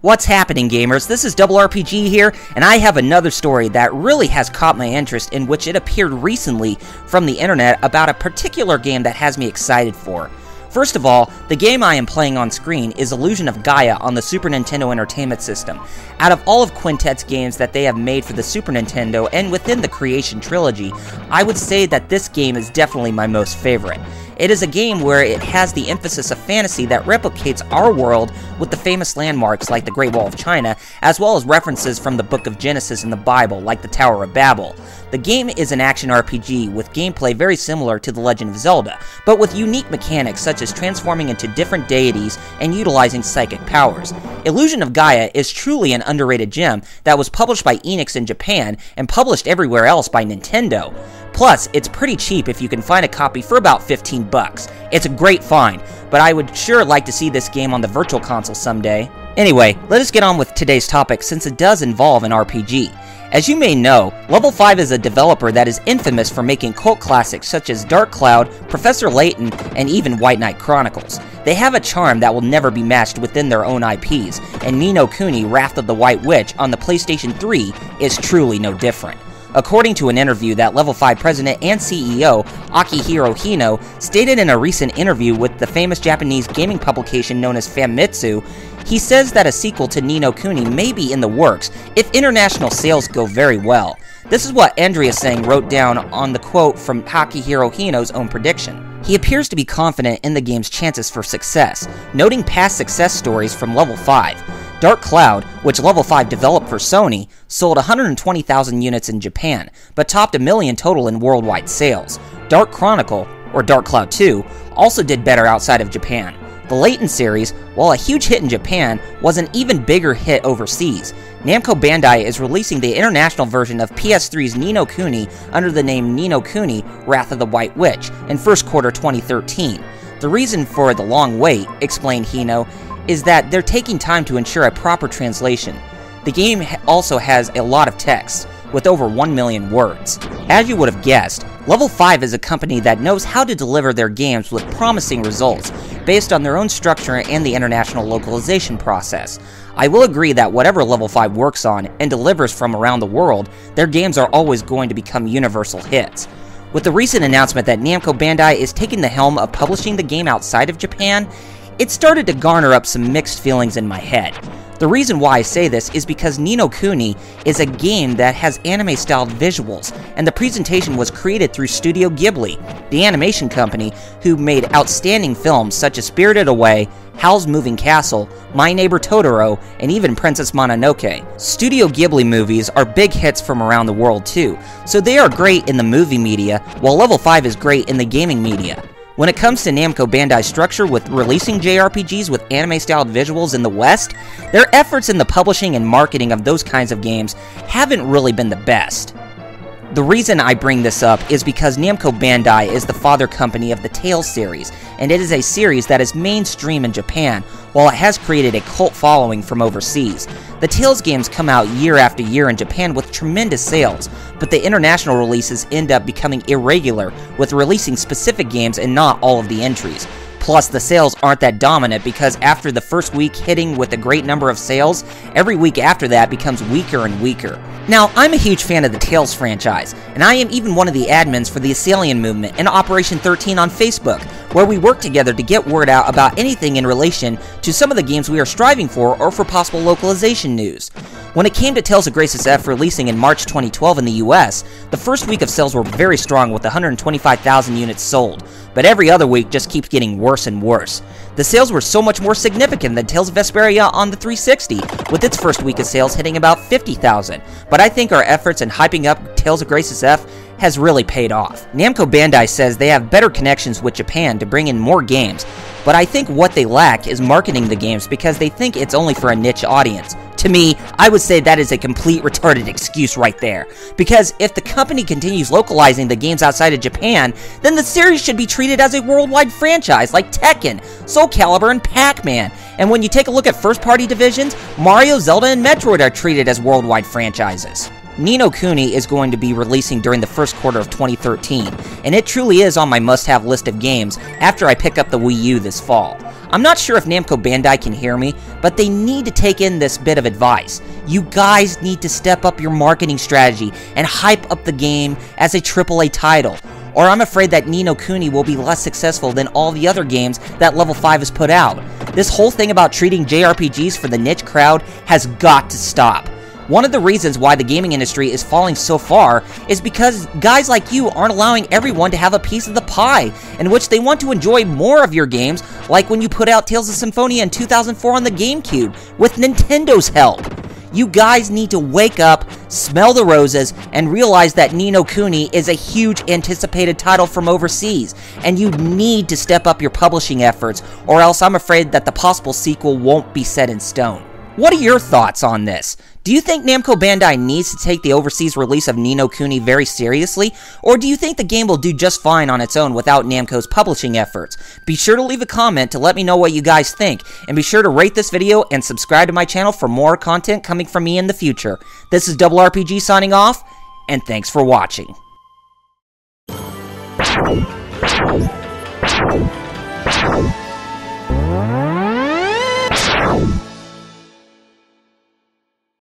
What's happening, gamers? This is RRPG here, and I have another story that really has caught my interest, in which it appeared recently from the internet about a particular game that has me excited for. First of all, the game I am playing on screen is Illusion of Gaia on the Super Nintendo Entertainment System. Out of all of Quintet's games that they have made for the Super Nintendo and within the Creation trilogy, I would say that this game is definitely my most favorite. It is a game where it has the emphasis of fantasy that replicates our world with the famous landmarks like the Great Wall of China, as well as references from the Book of Genesis in the Bible, like the Tower of Babel. The game is an action RPG with gameplay very similar to The Legend of Zelda, but with unique mechanics such as transforming into different deities and utilizing psychic powers. Illusion of Gaia is truly an underrated gem that was published by Enix in Japan and published everywhere else by Nintendo. Plus, it's pretty cheap if you can find a copy for about 15 bucks. It's a great find, but I would sure like to see this game on the Virtual Console someday. Anyway, let us get on with today's topic since it does involve an RPG. As you may know, Level 5 is a developer that is infamous for making cult classics such as Dark Cloud, Professor Layton, and even White Knight Chronicles. They have a charm that will never be matched within their own IPs, and Ni no Kuni: Wrath of the White Witch on the PlayStation 3 is truly no different. According to an interview that Level 5 president and CEO Akihiro Hino stated in a recent interview with the famous Japanese gaming publication known as Famitsu, he says that a sequel to Ni no Kuni may be in the works if international sales go very well. This is what Andrea Sang wrote down on the quote from Akihiro Hino's own prediction. He appears to be confident in the game's chances for success, noting past success stories from Level 5. Dark Cloud, which Level 5 developed for Sony, sold 120,000 units in Japan, but topped 1 million total in worldwide sales. Dark Chronicle, or Dark Cloud 2, also did better outside of Japan. The Layton series, while a huge hit in Japan, was an even bigger hit overseas. Namco Bandai is releasing the international version of PS3's Ni no Kuni under the name Ni no Kuni: Wrath of the White Witch in first quarter 2013. The reason for the long wait, explained Hino, is that they're taking time to ensure a proper translation. The game also has a lot of text, with over 1 million words. As you would have guessed, Level 5 is a company that knows how to deliver their games with promising results, based on their own structure and the international localization process. I will agree that whatever Level 5 works on and delivers from around the world, their games are always going to become universal hits. With the recent announcement that Namco Bandai is taking the helm of publishing the game outside of Japan, it started to garner up some mixed feelings in my head. The reason why I say this is because Ni no Kuni is a game that has anime-styled visuals, and the presentation was created through Studio Ghibli, the animation company who made outstanding films such as Spirited Away, Howl's Moving Castle, My Neighbor Totoro, and even Princess Mononoke. Studio Ghibli movies are big hits from around the world too, so they are great in the movie media, while Level 5 is great in the gaming media. When it comes to Namco Bandai's structure with releasing JRPGs with anime-styled visuals in the West, their efforts in the publishing and marketing of those kinds of games haven't really been the best. The reason I bring this up is because Namco Bandai is the father company of the Tales series, and it is a series that is mainstream in Japan, while it has created a cult following from overseas. The Tales games come out year after year in Japan with tremendous sales, but the international releases end up becoming irregular, with releasing specific games and not all of the entries. Plus, the sales aren't that dominant because after the first week hitting with a great number of sales, every week after that becomes weaker and weaker. Now, I'm a huge fan of the Tales franchise, and I am even one of the admins for the Assalian movement and Operation 13 on Facebook, where we work together to get word out about anything in relation to some of the games we are striving for or for possible localization news. When it came to Tales of Graces F releasing in March 2012 in the US, the first week of sales were very strong with 125,000 units sold, but every other week just keeps getting worse and worse. The sales were so much more significant than Tales of Vesperia on the 360, with its first week of sales hitting about 50,000, but I think our efforts in hyping up Tales of Graces F has really paid off. Namco Bandai says they have better connections with Japan to bring in more games, but I think what they lack is marketing the games because they think it's only for a niche audience. To me, I would say that is a complete retarded excuse right there, because if the company continues localizing the games outside of Japan, then the series should be treated as a worldwide franchise like Tekken, Soul Calibur, and Pac-Man. And when you take a look at first-party divisions, Mario, Zelda, and Metroid are treated as worldwide franchises. Ni no Kuni is going to be releasing during the first quarter of 2013, and it truly is on my must-have list of games after I pick up the Wii U this fall. I'm not sure if Namco Bandai can hear me, but they need to take in this bit of advice. You guys need to step up your marketing strategy and hype up the game as a AAA title, or I'm afraid that Ni no Kuni will be less successful than all the other games that Level 5 has put out. This whole thing about treating JRPGs for the niche crowd has got to stop. One of the reasons why the gaming industry is falling so far is because guys like you aren't allowing everyone to have a piece of the pie, in which they want to enjoy more of your games, like when you put out Tales of Symphonia in 2004 on the GameCube, with Nintendo's help. You guys need to wake up, smell the roses, and realize that Ni no Kuni is a huge anticipated title from overseas, and you need to step up your publishing efforts, or else I'm afraid that the possible sequel won't be set in stone. What are your thoughts on this? Do you think Namco Bandai needs to take the overseas release of Ni no Kuni very seriously, or do you think the game will do just fine on its own without Namco's publishing efforts? Be sure to leave a comment to let me know what you guys think, and be sure to rate this video and subscribe to my channel for more content coming from me in the future. This is RRPG signing off, and thanks for watching.